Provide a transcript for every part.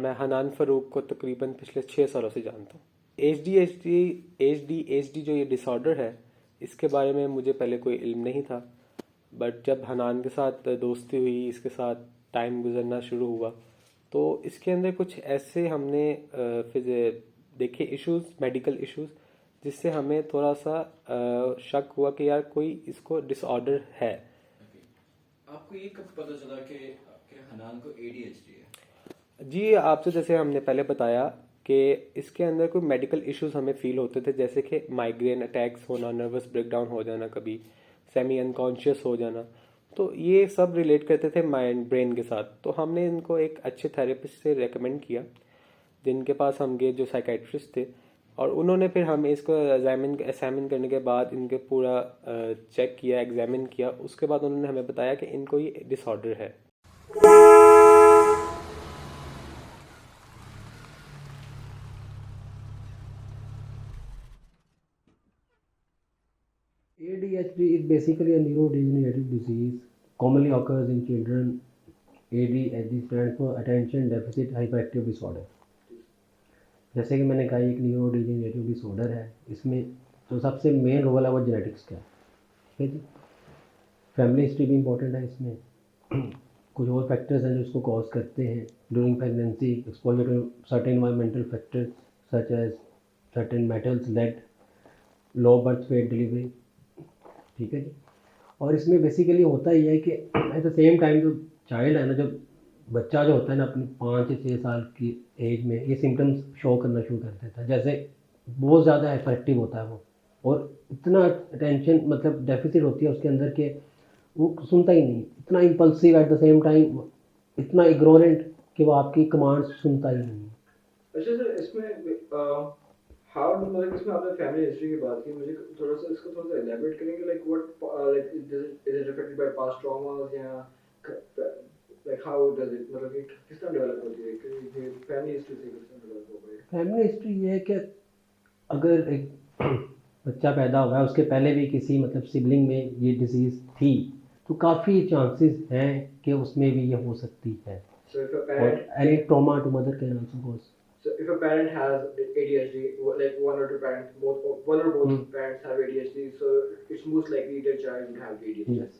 मैं हनान फ़ारूक को तकरीबन पिछले 6 सालों से जानता हूँ। ADHD जो ये डिसऑर्डर है, इसके बारे में मुझे पहले कोई इल्म नहीं था, बट जब हनान के साथ दोस्ती हुई, इसके साथ टाइम गुजरना शुरू हुआ, तो इसके अंदर कुछ ऐसे हमने फिर देखे इश्यूज़, मेडिकल इश्यूज़, जिससे हमें थोड़ा सा शक हुआ कि यार कोई इसको डिसऑर्डर है। आपको ये कब पता चला कि हनान को ADHD है? जी, आपसे जैसे हमने पहले बताया कि इसके अंदर कोई मेडिकल इश्यूज हमें फील होते थे, जैसे कि माइग्रेन अटैक्स होना, नर्वस ब्रेकडाउन हो जाना, कभी सेमी अनकॉन्शियस हो जाना, तो ये सब रिलेट करते थे माइंड ब्रेन के साथ। तो हमने इनको एक अच्छे थेरेपिस्ट से रेकमेंड किया, जिनके पास हम गए, जो साइकेट्रिस्ट थे, और उन्होंने फिर हमें इसको एग्जामिन करने के बाद इनके पूरा चेक किया, एग्जामिन किया। उसके बाद उन्होंने हमें बताया कि इनको ये डिसऑर्डर है। ADHD is basically a neurodegenerative disease, commonly occurs in children. ADHD stands for Attention Deficit Hyperactive Disorder. जैसे कि मैंने कहा, एक न्यूरोडिजेनरेटिव डिसऑर्डर है। इसमें जो सबसे मेन रोल है वो जेनेटिक्स का है, ठीक है जी। फैमिली हिस्ट्री भी इम्पोर्टेंट है इसमें। कुछ और फैक्टर्स हैं जो इसको कॉज करते हैं। During pregnancy, exposure to certain environmental factors such as certain metals, lead, low birth weight delivery, ठीक है जी। और इसमें बेसिकली होता ही है कि एट द सेम टाइम जो चाइल्ड है ना, जो बच्चा जो होता है ना, अपनी 5 से 6 साल की एज में ये सिम्टम्स शो करना शुरू कर देता है। जैसे बहुत ज़्यादा हाइपर एक्टिव होता है वो, और इतना अटेंशन मतलब डेफिसिट होती है उसके अंदर के वो सुनता ही नहीं, इतना impulsive, at the same time इतना इग्नोरेंट कि वो आपकी कमांड सुनता ही नहीं। अच्छा सर, इसमें हाउ मतलब इसमें आपने फैमिली हिस्ट्री की बात की, मुझे थोड़ा सा इसको थोड़ा सा एलैबोरेट करेंगे, like what like is it affected by past traumas, या लाइक हाउ डज इट, मतलब कि किस तरह डेवलप होती है कि ये फैमिली हिस्ट्री से किस तरह डेवलप हो गई? फैमिली हिस्ट्री ये है कि अगर एक बच्चा पैदा हुआ है, उसके पहले भी किसी मतलब सिबलिंग में ये डिजीज़ थी, तो काफ़ी चांसेस हैं कि उसमें भी ये हो सकती है। So if a parent, any trauma to mother can also cause. so if a parent has ADHD, like one or two parents, one or both parents have ADHD, so it's most likely their child will have ADHD. Yes.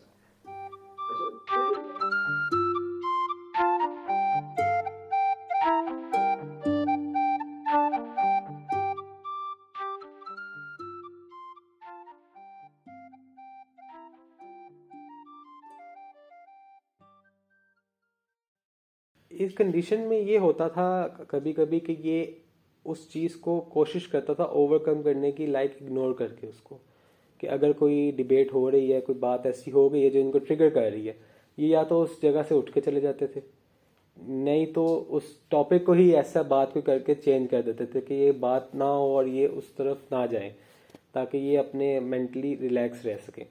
इस condition में ये होता था कभी कभी कि ये उस चीज़ को कोशिश करता था ओवरकम करने की, लाइक इग्नोर करके उसको, कि अगर कोई डिबेट हो रही है, कोई बात ऐसी हो गई है जो इनको ट्रिगर कर रही है, ये या तो उस जगह से उठ के चले जाते थे, नहीं तो उस टॉपिक को ही ऐसा बात को करके चेंज कर देते थे कि ये बात ना हो और ये उस तरफ ना जाए, ताकि ये अपने मेंटली रिलैक्स रह सकें।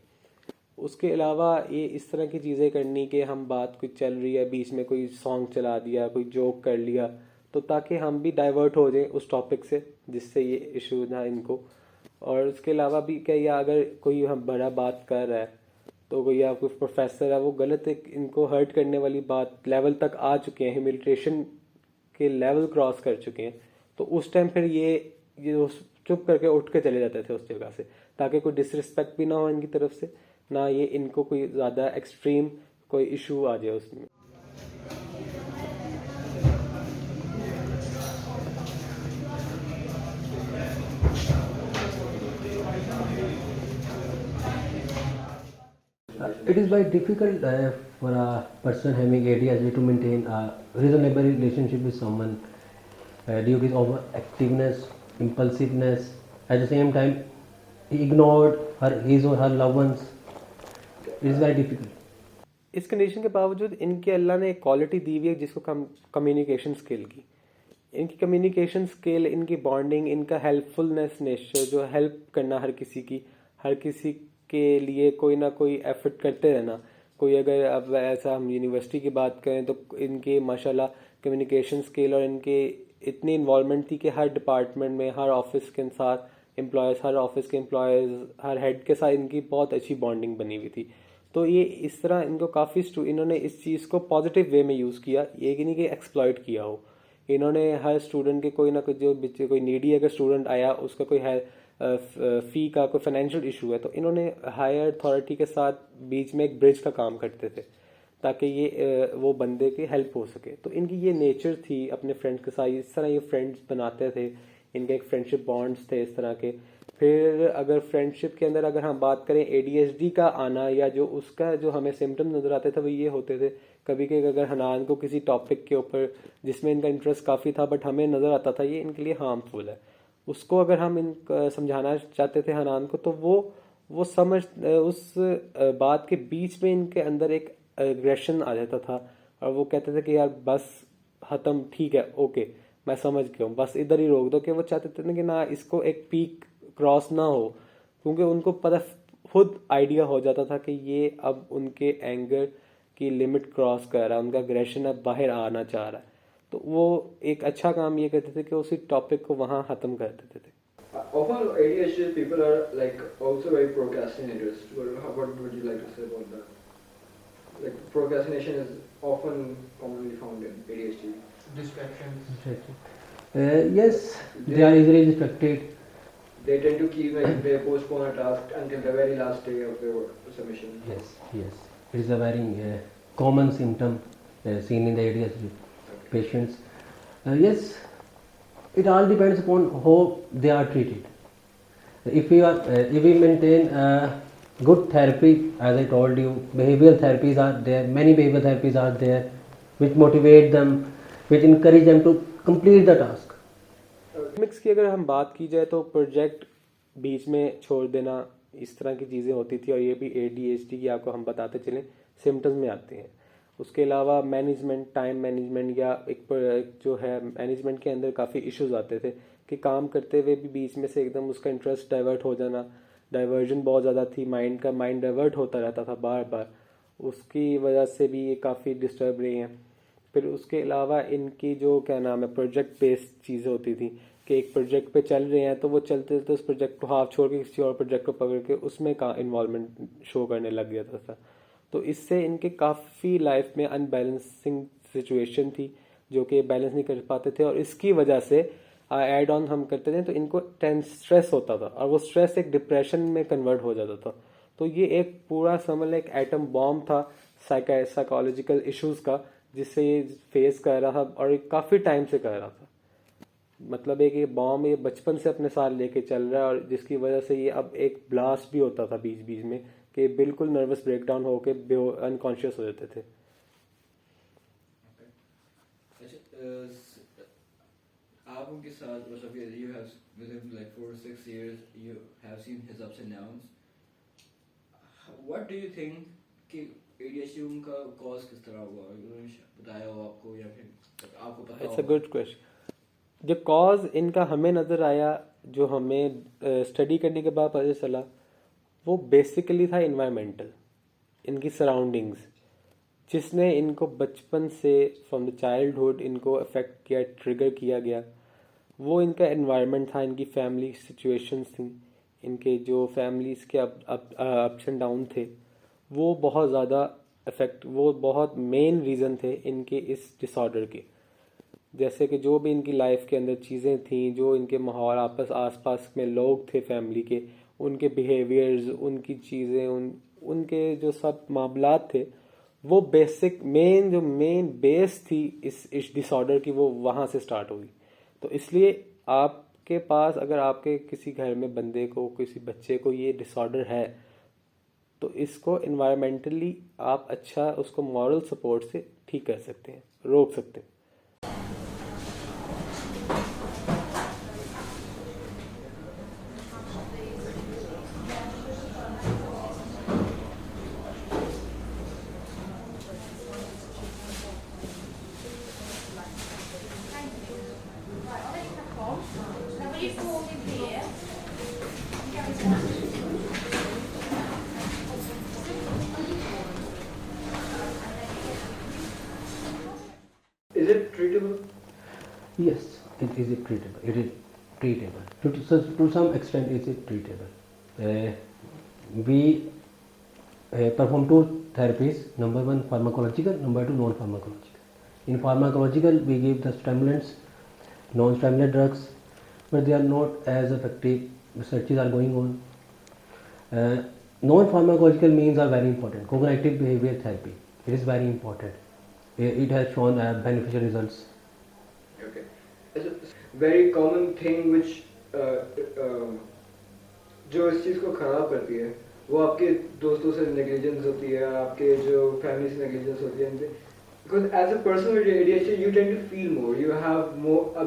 उसके अलावा ये इस तरह की चीज़ें करनी कि हम बात कुछ चल रही है, बीच में कोई सॉन्ग चला दिया, कोई जोक कर लिया, तो ताकि हम भी डाइवर्ट हो जाए उस टॉपिक से, जिससे ये इशू ना इनको। और उसके अलावा भी क्या, या अगर कोई हम बड़ा बात कर रहा है, तो कोई या कोई प्रोफेसर है, वो गलत एक इनको हर्ट करने वाली बात लेवल तक आ चुके हैं, ह्यूमिलिटेशन के लेवल क्रॉस कर चुके हैं, तो उस टाइम फिर ये चुप करके उठ के चले जाते थे उस जगह से, ताकि कोई डिसरिस्पेक्ट भी ना हो इनकी तरफ से, ना ये इनको कोई ज़्यादा एक्सट्रीम कोई इशू आ जाए उसमें। It is very difficult for a person having ADHD to maintain a reasonable relationship with someone due to his overactiveness, impulsiveness. At the same time, he ignored his or her loved ones. It is very difficult. इस condition के बावजूद इनके अल्लाह ने एक quality दी हुई है जिसको communication skill की। इनकी कम्युनिकेशन स्किल, इनकी बॉन्डिंग, इनका हेल्पफुलनेस नेचर, जो हेल्प करना हर किसी के लिए कोई ना कोई एफर्ट करते रहना। कोई अगर अब ऐसा हम यूनिवर्सिटी की बात करें तो इनके माशाल्लाह कम्युनिकेशन स्किल और इनके इतनी इन्वॉल्वमेंट थी कि हर डिपार्टमेंट में, हर ऑफिस के साथ एम्प्लॉयज़, हर ऑफिस के एम्प्लॉयज़, हर हेड के साथ इनकी बहुत अच्छी बॉन्डिंग बनी हुई थी। तो ये इस तरह इनको काफ़ी इन्होंने इस चीज़ को पॉजिटिव वे में यूज़ किया, ये कि नहीं कि एक्सप्लॉइट किया हो, इन्होंने हर स्टूडेंट के कोई ना कोई जो कोई नीडी अगर स्टूडेंट आया उसका कोई है फी का कोई फाइनेंशियल इशू है तो इन्होंने हायर अथॉरिटी के साथ बीच में एक ब्रिज का काम करते थे ताकि ये वो बंदे की हेल्प हो सके। तो इनकी ये नेचर थी अपने फ्रेंड्स के साथ, इस तरह ये फ्रेंड्स बनाते थे, इनके एक फ्रेंडशिप बॉन्ड्स थे इस तरह के। फिर अगर फ्रेंडशिप के अंदर अगर हम बात करें एडीएचडी का आना या जो उसका जो हमें सिम्टम नज़र आते थे वो ये होते थे कभी कभी अगर हनान को किसी टॉपिक के ऊपर जिसमें इनका इंटरेस्ट काफ़ी था बट हमें नज़र आता था ये इनके लिए हार्मफुल है, उसको अगर हम इन समझाना चाहते थे हनान को तो वो समझ उस बात के बीच में इनके अंदर एक एग्रेशन आ जाता था और वो कहते थे कि यार बस ख़त्म, ठीक है, ओके मैं समझ गया हूँ, बस इधर ही रोक दो। कि वो चाहते थे ना कि ना इसको एक पीक क्रॉस ना हो, क्योंकि उनको पता खुद आइडिया हो जाता था कि ये अब उनके एंगर की लिमिट क्रॉस कर रहा है, उनका एग्रेशन अब बाहर आना चाह रहा है। तो वो एक अच्छा काम ये करते थे कि उसी टॉपिक को वहाँ ख़त्म कर देते थे। Often ADHD people are like also very procrastinators. What would you like to say about that? Like procrastination is often commonly found in ADHD. Distractions. Yes, they are easily distracted. They tend to keep like they postpone a task until the very last day of their submission. Yes, yes. It is a very common symptom seen in the ADHD patients. Yes, it all depends upon how they are treated. If we maintain good therapy, as I told you, behavioral therapies are there. Many behavioral therapies are there, which motivate them, which encourage them to complete the task. Mix की अगर हम बात की जाए तो project बीच में छोड़ देना, इस तरह की चीज़ें होती थी और ये भी ADHD की आपको हम बताते चलें सिम्टम्स में आते हैं। उसके अलावा मैनेजमेंट, टाइम मैनेजमेंट या एक जो है मैनेजमेंट के अंदर काफ़ी इश्यूज आते थे कि काम करते हुए भी बीच में से एकदम उसका इंटरेस्ट डाइवर्ट हो जाना, डाइवर्जन बहुत ज़्यादा थी, माइंड डाइवर्ट होता रहता था बार बार, उसकी वजह से भी ये काफ़ी डिस्टर्ब रही हैं। फिर उसके अलावा इनकी जो क्या नाम है प्रोजेक्ट बेस्ड चीज़ें होती थी कि एक प्रोजेक्ट पे चल रहे हैं तो वो चलते चलते उस प्रोजेक्ट को हाफ छोड़ के किसी और प्रोजेक्ट को पकड़ के उसमें का इन्वॉल्वमेंट शो करने लग गया था। तो इससे इनके काफ़ी लाइफ में अनबैलेंसिंग सिचुएशन थी जो कि बैलेंस नहीं कर पाते थे और इसकी वजह से ऐड ऑन हम करते थे तो इनको स्ट्रेस होता था और वो स्ट्रेस एक डिप्रेशन में कन्वर्ट हो जाता था। तो ये एक पूरा समझ लें एक एटम बॉम्ब था साइकोलॉजिकल इश्यूज का जिससे ये फेस कर रहा था और काफ़ी टाइम से कर रहा था। मतलब एक ये बॉम्ब ये बचपन से अपने साथ लेके चल रहा है और जिसकी वजह से ये अब एक ब्लास्ट भी होता था बीच बीच में कि बिल्कुल नर्वस ब्रेकडाउन होके अनकॉन्शियस हो जाते थे। आप उनके साथ मतलब you have with him like 4 or 6 years, you have seen his ups and downs. What do you think कि ADHD उनका cause किस तरह हुआ? उन्होंने बताया हो आपको या फिर आपको पता हो? It's a good question. जो कॉज इनका हमें नज़र आया, जो हमें स्टडी करने के बाद पता चला, वो बेसिकली था इन्वायरमेंटल, इनकी सराउंडिंग्स, जिसने इनको बचपन से फ्रॉम द चाइल्डहुड इनको अफेक्ट किया, ट्रिगर किया गया। वो इनका एनवायरनमेंट था, इनकी फैमिली सिचुएशंस थी, इनके जो फैमिलीज़ के अप्स एंड डाउन थे, वो बहुत ज़्यादा वो बहुत मेन रीज़न थे इनके इस डिसऑर्डर के। जैसे कि जो भी इनकी लाइफ के अंदर चीज़ें थी, जो इनके माहौल आसपास में लोग थे फैमिली के, उनके बिहेवियर्स, उनकी चीज़ें, उनके जो सब मामलात थे, वो बेसिक मेन बेस थी इस डिसऑर्डर की, वो वहाँ से स्टार्ट हुई। तो इसलिए आपके पास अगर आपके किसी घर में बंदे को, किसी बच्चे को ये डिसऑर्डर है तो इसको इन्वायरमेंटली आप अच्छा उसको मॉरल सपोर्ट से ठीक कर सकते हैं, रोक सकते हैं। Is it treatable? Yes, it is treatable. It is treatable. To some extent, it is treatable. We perform two therapies. Number one, pharmacological. Number two, non-pharmacological. In pharmacological, we give the stimulants, non-stimulant drugs, but they are not as effective. Researches are going on. Non-pharmacological means are very important. Cognitive behavior therapy, it is very important. It has shown beneficial results. Okay. It's a very common thing which जो इस चीज़ को ख़राब करती है वो आपके दोस्तों से नेग्लिजेंस होती है, आपके जो फैमिली से नेग्लिजेंस होती है. Because as a person with ADHD, you tend to feel more. You have more, a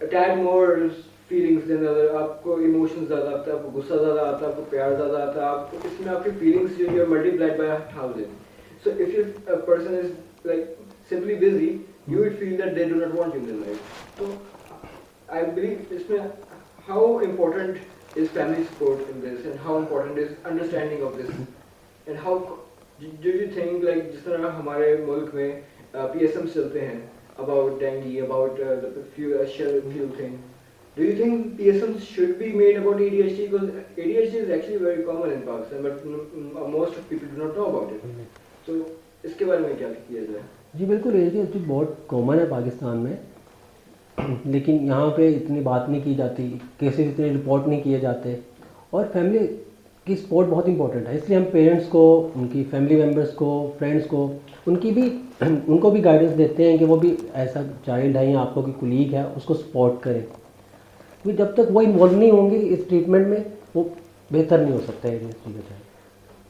tad more feelings than other. आपको emotions ज़्यादा आता है, आपको गुस्सा ज़्यादा आता है, आपको प्यार ज़्यादा आता है, आपको इसमें आपकी feelings जो are multiplied by 1,000. So if a person is like simply busy, you would feel that they do not want you in their life. So I believe इसमें how important is family support in this, and how important is understanding of this, and how do you think like जिस तरह हमारे मुल्क में PSMs चलते हैं about dengue, about the few thing. Do you think PSMs should be made about ADHD? Because ADHD is actually very common in Pakistan, but most of people do not know about it. So इसके बारे में क्या किया जाए? जी बिल्कुल, ADHD बहुत common है पाकिस्तान में, लेकिन यहाँ पे इतनी बात नहीं की जाती, केसेस इतने रिपोर्ट नहीं किए जाते, और फैमिली की सपोर्ट बहुत इंपॉर्टेंट है. इसलिए हम पेरेंट्स को, उनकी फैमिली मेम्बर्स को, फ्रेंड्स को, उनको भी गाइडेंस देते हैं कि वो भी ऐसा चाइल्ड है या आपको कोई कुलीग है उसको सपोर्ट करें, क्योंकि जब तक वो इन्वॉल्व नहीं होंगे इस ट्रीटमेंट में वो बेहतर नहीं हो सकता है ADHD का चाइल्ड.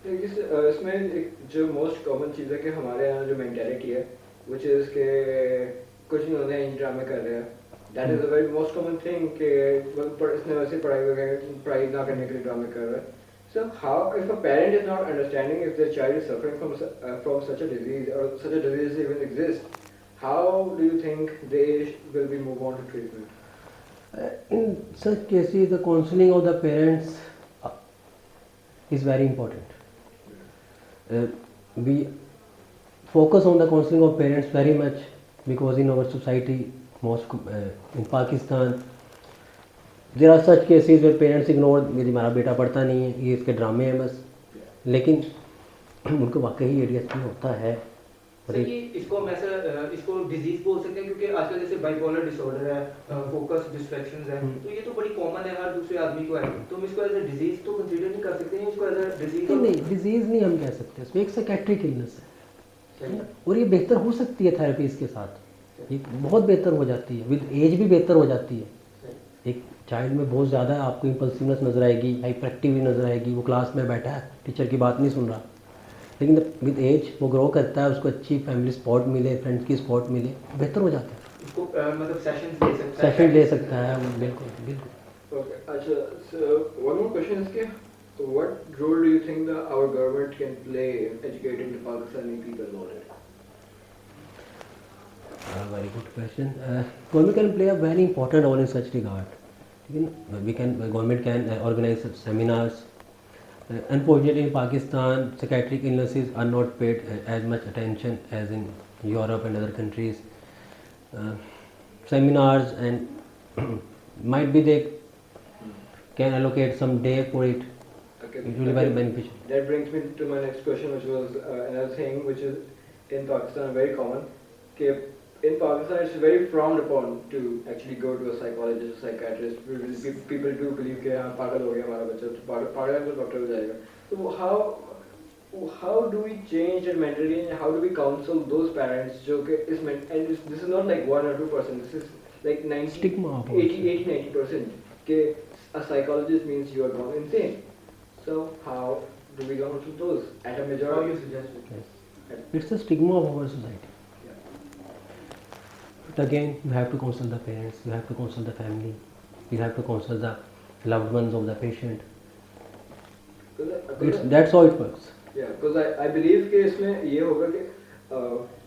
इसमें एक जो मोस्ट कॉमन चीज़ है कि हमारे यहाँ जो मेंटालिटी है which is के कुछ नहीं होता है, ड्रामे कर रहे हैं. That is a very most common thing कि इसने वैसे पढ़ाई ना करने के लिए ड्रामे कर रहा है. So how if a parent is not understanding if their child is suffering from such a disease, or such a disease even exists, how do you think they will be move on to treatment? In such cases, the counseling of the parents is very important. We focus on the counseling of parents very much because in our society, in Pakistan, there are such cases where parents ignore, मेरी हमारा बेटा पढ़ता नहीं है, ये इसके ड्रामे हैं बस, लेकिन उनको वाकई ADHD होता है. सर ये इसको डिजीज बोल सकते हैं, क्योंकि आजकल जैसे बाइपोलर डिसऑर्डर है, फोकस डिस्ट्रैक्शंस है, तो ये तो बड़ी कॉमन है, हर दूसरे आदमी को है, तो हम इसको एज अ डिजीज तो कंसीडर नहीं कर सकते हैं, इसको एज अ डिजीज नहीं, डिजीज नहीं हम कह सकते, इसमें एक साइकेट्रिक इलनेस है, और ये बेहतर हो सकती है थेरेपीज के साथ, ये बहुत बेहतर हो जाती है, विद एज भी बेहतर हो जाती है. एक चाइल्ड में बहुत ज़्यादा आपको इम्पल्सिवनेस नज़र आएगी, हाइपर एक्टिव नज़र आएगी, वो क्लास में बैठा है, टीचर की बात नहीं सुन रहा, लेकिन विद एज वो ग्रो करता है, उसको अच्छी फैमिली सपोर्ट मिले, फ्रेंड्स की सपोर्ट मिले, बेहतर हो जाता है. इसको मतलब सेशन ले सकता है. बिल्कुल बिल्कुल. Okay, अच्छा. So one more question is कि what role do you think our government can play in educating the Pakistani people about it? Very good question. Government can play a very important role in such regard. Government can organize seminars. Unfortunately, in Pakistan, psychiatric illnesses are not paid as much attention as in Europe and other countries. Seminars, and might be they can allocate some day for it. Okay. It will be very beneficial. That brings me to my next question, which was another thing which is in Pakistan very common. In Pakistan, it's very frowned upon to actually go to a psychologist, psychiatrist. People do believe कि हाँ पागल हो गया हमारा बच्चा, तो पागल है तो डॉक्टर हो जाएगा. So how do we change that mentality, and how do we counsel those parents जो कि this is not like 1 or 2%, this is like 80-90% कि a psychologist means you are gone insane. So how do we counsel those at a majority? How you suggest it? Yes. It's a stigma of our society. But again, you have to counsel the parents, you have to counsel the family, you have to counsel the loved ones of the patient. That's how it works. Yeah, because I believe कि इसमें ये होगा कि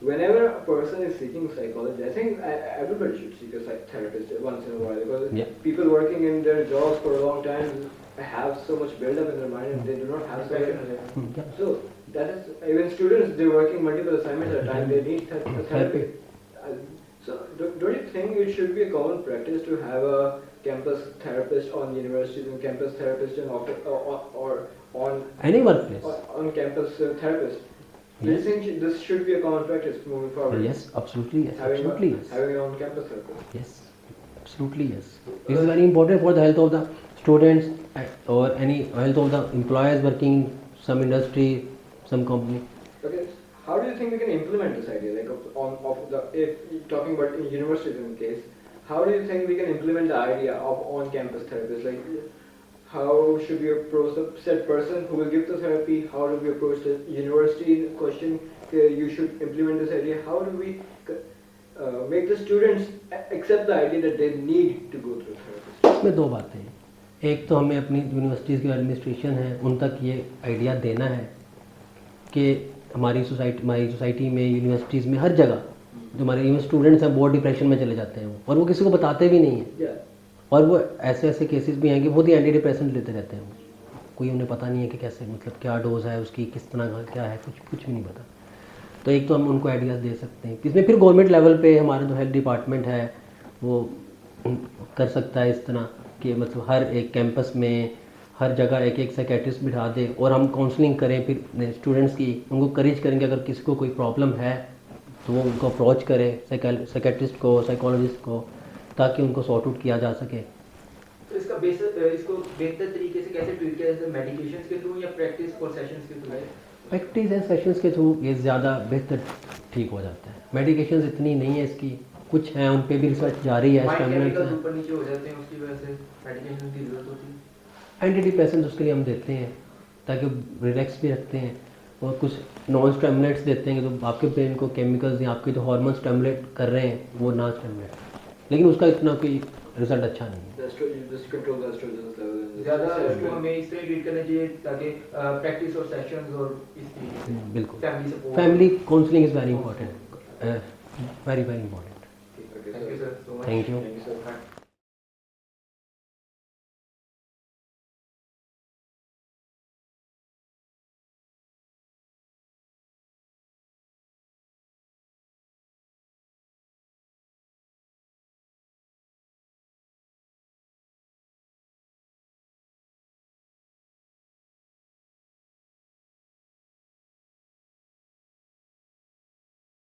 whenever a person is seeking psychology, I think everybody should seek a therapist once in a while, because people working in their jobs for a long time have so much build up in their mind and they do not have so that is, even students, they're working multiple assignments at a time, they need therapy. So don't you think it should be a common practice to have a campus therapist on universities, and campus therapist or on any workplace, on campus therapist? Do you think this should be a common practice moving forward? Yes, absolutely yes, Having absolutely yes. having an on-campus therapist. Yes, absolutely yes. This is very important for the health of the students or any health of the employees working in some industry, some company. Okay, how do you think we can implement this idea? Like of the if you're talking about in universities in case, how do you think we can implement the idea of on-campus therapists? Like, how should we approach the said person who will give the therapy? How do we approach the university in question? You should implement this idea. How do we make the students accept the idea that they need to go through therapist? इसमें दो बातें हैं. एक तो हमें अपनी universities की administration है उन तक ये आइडिया देना है कि हमारी सोसाइटी में यूनिवर्सिटीज़ में हर जगह जो हमारे स्टूडेंट्स हैं बहुत डिप्रेशन में चले जाते हैं और वो किसी को बताते भी नहीं हैं. Yeah. और वो ऐसे ऐसे केसेस भी हैं कि बहुत ही एंटी डिप्रेसेंट लेते रहते हैं. कोई उन्हें पता नहीं है कि कैसे मतलब क्या डोज है उसकी, किस तरह का क्या है, कुछ भी नहीं पता. तो एक तो हम उनको आइडियाज़ दे सकते हैं. इसमें फिर गवर्नमेंट लेवल पे हमारा जो हेल्थ डिपार्टमेंट है वो कर सकता है इस तरह कि मतलब हर एक कैंपस में हर जगह एक एक साइकेट्रिस्ट बिठा दे और हम काउंसलिंग करें फिर स्टूडेंट्स की, उनको करेज करेंगे अगर किसी को कोई प्रॉब्लम है तो वो उनको अप्रोच करें साइकेट्रिस्ट को, साइकोलॉजिस्ट को, ताकि उनको सॉर्ट आउट किया जा सके. तो इसको बेहतर तरीके से कैसे ट्रीट किया जाए, मेडिकेशंस के थ्रू या प्रैक्टिस और सेशंस के थ्रू? प्रैक्टिस एंड सेशंस के थ्रू ये ज़्यादा बेहतर ठीक हो जाता है. मेडिकेशंस इतनी नहीं है इसकी, कुछ हैं उन पे भी रिसर्च जारी है. केमिकल ऊपर नीचे हो जाते हैं उसकी वजह से मेडिकेशन की जरूरत होती है. एंटी डिप्रेसेंट्स उसके लिए हम देते हैं ताकि रिलैक्स भी रखते हैं और कुछ नॉन स्टिमुलेंट्स देते हैं कि तो आपके ब्रेन को केमिकल्स या आपके जो हार्मोन स्टिमुलेट कर रहे हैं वो ना स्टिमुलेट, लेकिन उसका इतना कोई रिजल्ट अच्छा नहीं है. Just control the estrogen level. ज़्यादा उसको हमें इस तरह ट्रीट करना चाहिए ताकि प्रैक्टिस और सेशंस और इस तरीके से बिल्कुल family support. Family counselling is very important, very very important. Okay, thank you sir. Thank you. Thank you, sir.